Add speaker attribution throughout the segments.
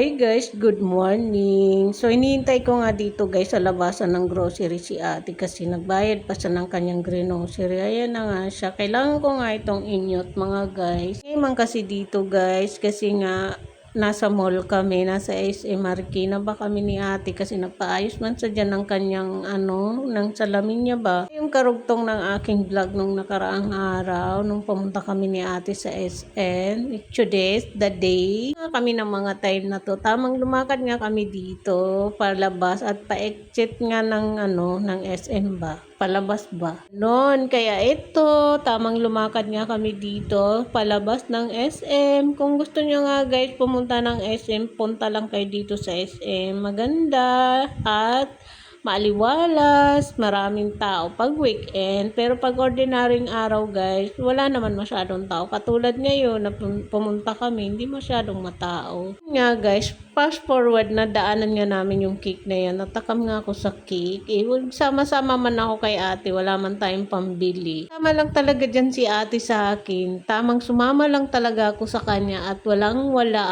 Speaker 1: Hi guys, good morning. So hinihintay ko nga dito guys sa labasan ng grocery si ate kasi nagbayad pa siya ng kanyang grocery. Ayan na nga siya. Kailangan ko nga itong inyot mga guys. Ngayon kasi dito guys kasi nga nasa mall kami, nasa SM Marikina ba kami ni ate kasi nagpaayos man sa dyan ng kanyang ng salamin niya ba. Yung karugtong ng aking vlog nung nakaraang araw, nung pumunta kami ni ate sa SM, today's the day. Kami ng mga time na to, tamang lumakad nga kami dito, palabas at pa-exit nga ng SM ba. Palabas ba? Noon, kaya ito, tamang lumakad nga kami dito, palabas ng SM. Kung gusto nyo nga guys, pumunta ng SM, punta lang kayo dito sa SM. Maganda at maaliwalas, maraming tao pag weekend. Pero pag ordinaryong araw guys, wala naman masyadong tao. Katulad ngayon na pumunta kami, hindi masyadong matao. Nga guys, fast forward na daanan nga namin yung cake na yan. Natakam nga ako sa cake. Sama-sama man ako kay ate, wala man tayong pambili. Tama lang talaga dyan si ate sa akin. Tamang sumama lang talaga ako sa kanya at wala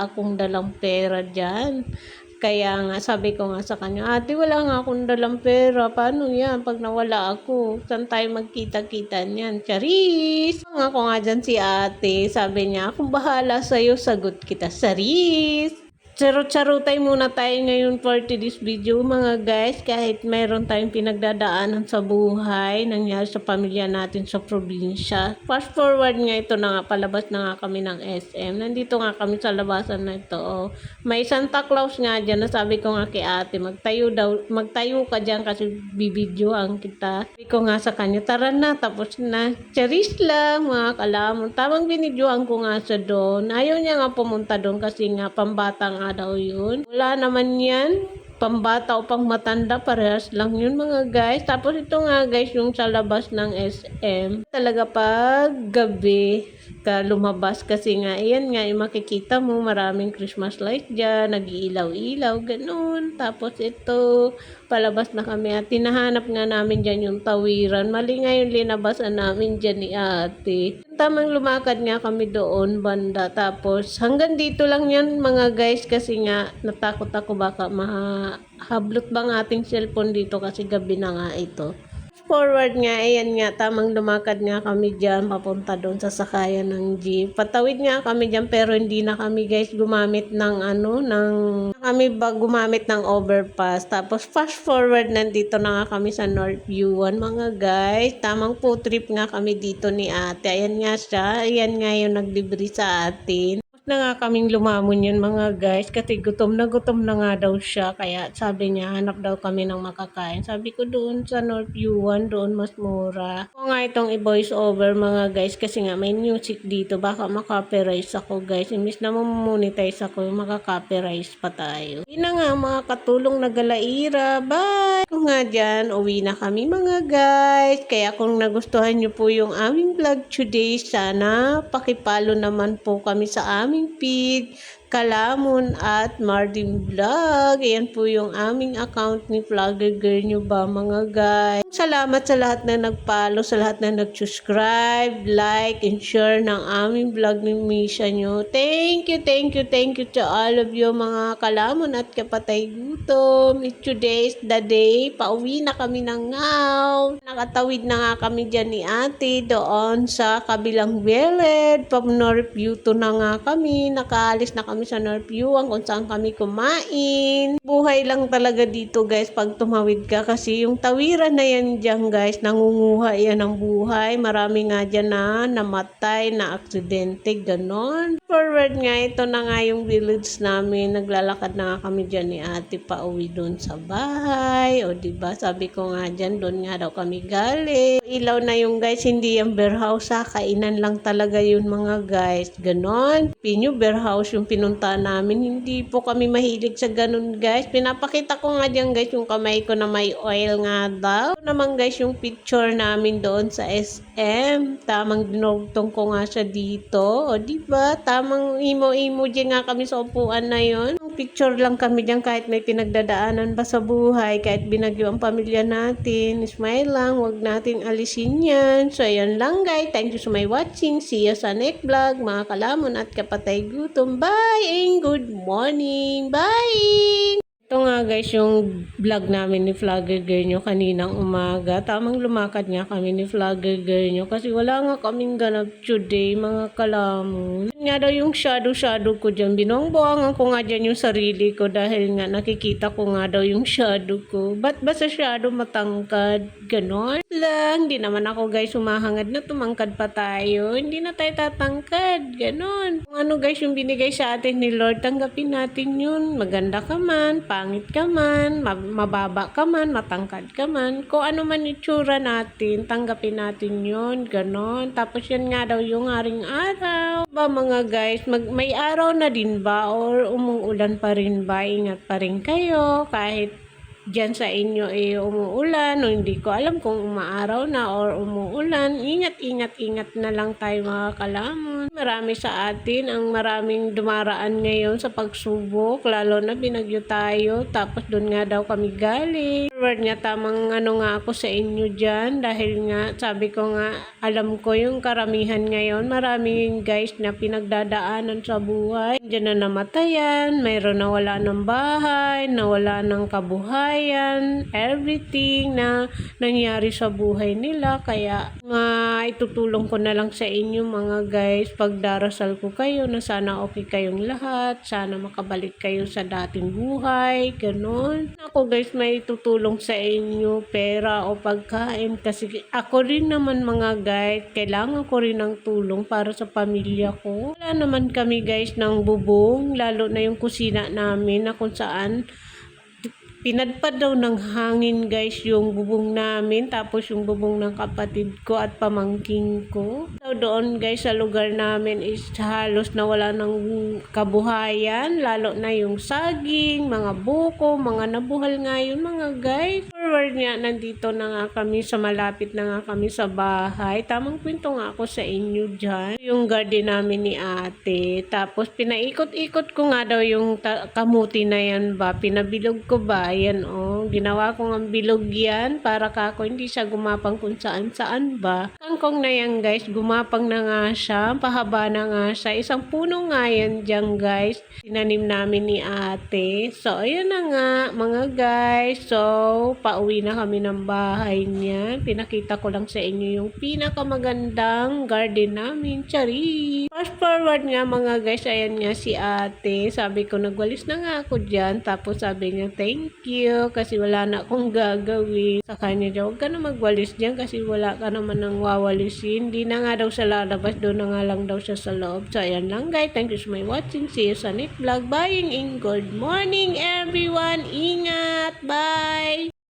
Speaker 1: akong dalang pera dyan. Kaya nga, sabi ko nga sa kanya, ate, wala nga akong dalang pera. Paano yan? Pag nawala ako, saan tayo magkita-kita niyan? Charis! Nga ako nga dyan si ate. Sabi niya, akong bahala sa'yo, sagot kita. Charis! Charot-charotay muna tayo ngayon for today's video mga guys. Kahit mayroon tayong pinagdadaanan sa buhay, nangyari sa pamilya natin sa probinsya. Fast forward nga ito na nga, palabas na nga kami ng SM. Nandito nga kami sa labasan na ito. Oh. May Santa Claus nga dyan na sabi ko nga kay ate, magtayo ka dyan kasi bibidyoan kita. Sabi ko nga sa kanya, tara na, tapos na. Charis lang mga kalamon. Tamang binidyoan ko nga sa doon. Ayaw niya nga pumunta doon kasi nga pambata nga daw yun. Wala naman yan. Pambata o pang matanda, parehas lang yun mga guys. Tapos ito nga guys, yung sa labas ng SM. Talaga pag gabi ka lumabas kasi nga, ayan nga, yung makikita mo, maraming Christmas light dyan, nag-iilaw-ilaw, ganun. Tapos ito, palabas na kami at tinahanap nga namin dyan yung tawiran. Mali nga yung linabasan namin dyan ni ate. Tamang lumakad nga kami doon banda. Tapos hanggang dito lang yan mga guys kasi nga natakot ako baka mahablot bang ating cellphone dito kasi gabi na nga ito. Forward nga, ayan nga, tamang lumakad nga kami dyan, papunta doon sa sakayan ng jeep. Patawid nga kami dyan, pero hindi na kami guys gumamit gumamit ng overpass. Tapos fast forward, nandito na nga kami sa Northview 1 mga guys. Tamang food trip nga kami dito ni ate. Ayan nga siya, ayan nga yung nagdibri sa atin na nga kaming lumamon yun mga guys kasi gutom na nga daw siya kaya sabi niya hanap daw kami ng makakain. Sabi ko doon sa Northview 1 doon mas mura. Ako nga itong i-voice over mga guys kasi nga may music dito baka makapirize ako guys. Imbis na monetize ako makakapirize pa tayo. Yun na nga mga katulong na galaira. Bye! Kung nga dyan uwi na kami mga guys. Kaya kung nagustuhan nyo po yung aming vlog today sana pakipalo naman po kami sa aming feed, Kalamon at Martin Vlog. Ayan po yung aming account ni Vlogger Girl nyo ba mga guys. Salamat sa lahat na nagpalo, sa lahat na nag-subscribe, like, and share ng aming vlog ni Misha nyo. Thank you to all of you mga kalamon at kapatay gutom. Today's the day. Pauwi na kami ng ngaw. Nakatawid na nga kami dyan ni ate doon sa kabilang weled. Pa-Northview 2 na nga kami. Nakaalis na kami sa Northview kung saan kami kumain. Buhay lang talaga dito guys pag tumawid ka kasi yung tawiran na yan dyan guys, nangunguha yan ng buhay. Marami nga dyan na namatay, na aksidente, ganon. Forward nga, ito na nga yung village namin. Naglalakad na nga kami dyan ni ate pa uwi doon sa bahay. O diba, sabi ko nga dyan, doon nga daw kami galing. Ilaw na yung guys, hindi yung bear house ha. Kainan lang talaga yun mga guys. Ganon. Pinyo bear house yung pinunta namin. Hindi po kami mahilig sa ganon guys. Pinapakita ko nga dyan guys yung kamay ko na may oil nga daw. Ito naman guys yung picture namin doon sa SM. Tamang dinugtong ko nga siya dito. O diba? Tamang imo-imo dyan nga kami sa upuan na yon. picture lang kami diyan kahit may pinagdadaanan pa sa buhay, kahit binagyo ang pamilya natin. Smile lang, wag natin alisin yan. So, ayan lang guys. Thank you so much watching. See you sa next vlog, mga kalamon at kapatay gutom. Bye and good morning. Bye! Ito nga guys yung vlog namin ni Vlogger Girl nyo kaninang umaga. Tamang lumakad nga kami ni Vlogger Girl nyo kasi wala nga kaming ganap today mga kalamon. Yun nga daw yung shadow ko dyan. Binuang-buangan ko nga dyan yung sarili ko dahil nga nakikita ko nga daw yung shadow ko. Ba't ba sa shadow matangkad? Ganon lang. Hindi naman ako guys humahangad na tumangkad pa tayo. Hindi na tayo tatangkad. Ganon. Kung ano guys yung binigay sa atin ni Lord, tanggapin natin yun. Maganda ka man, pangit ka man, mababa ka man, matangkad ka man, kung ano man itsura natin, tanggapin natin yun, ganon. Tapos yan nga daw yung haring araw. Ba mga guys, may araw na din ba or umuulan pa rin ba? Ingat pa rin kayo kahit dyan sa inyo umuulan o hindi ko alam kung umaaraw na or umuulan. Ingat na lang tayo mga kalamon. Marami sa atin ang maraming dumaraan ngayon sa pagsubok, lalo na binagyo tayo, tapos doon nga daw kami galing. Forward nga tamang ano nga ako sa inyo dyan dahil nga sabi ko nga alam ko yung karamihan ngayon, maraming guys na pinagdadaanan sa buhay. Diyan na namatayan, mayroon na wala ng bahay, nawala ng kabuhay, everything na nangyari sa buhay nila. Kaya itutulong ko na lang sa inyo mga guys, pagdarasal ko kayo na sana okay kayong lahat, sana makabalik kayo sa dating buhay, ganon. Ako guys, may tutulong sa inyo, pera o pagkain, kasi ako rin naman mga guys, kailangan ko rin ng tulong para sa pamilya ko. Wala naman kami guys ng bubong, lalo na yung kusina namin na kung saan pinadpad daw ng hangin guys yung bubong namin, tapos yung bubong ng kapatid ko at pamangking ko. So doon guys sa lugar namin is halos na wala ng kabuhayan, lalo na yung saging, mga buko, mga nabuhal nga yun mga guys. Forward nga, nandito na nga kami sa malapit na nga kami sa bahay. Tamang kwento nga ako sa inyo dyan. Yung garden namin ni ate. Tapos pinaikot-ikot ko nga daw yung kamuti na yan ba. Pinabilog ko ba? Ayan ginawa ko ng bilog yan para kako hindi siya gumapang kung saan ba. Kangkong na yan guys, gumapang na nga siya. Pahaba na nga siya. Isang puno nga yan dyan guys. Tinanim namin ni ate. So ayan na nga mga guys. So pauwi na kami ng bahay niya. Pinakita ko lang sa inyo yung pinakamagandang garden namin. Chari! Fast forward nga mga guys, ayan nga si ate. Sabi ko nagwalis na nga ako dyan. Tapos sabi niya thank you kasi wala na akong gagawin. Sa kanya daw, huwag ka na magwalis dyan kasi wala ka naman nang wawalisin. Di na nga daw sa lalabas, doon na nga lang daw siya sa loob. So ayan lang guys, thank you so much watching. See you sa next vlog. Bye and good morning everyone. Ingat! Bye!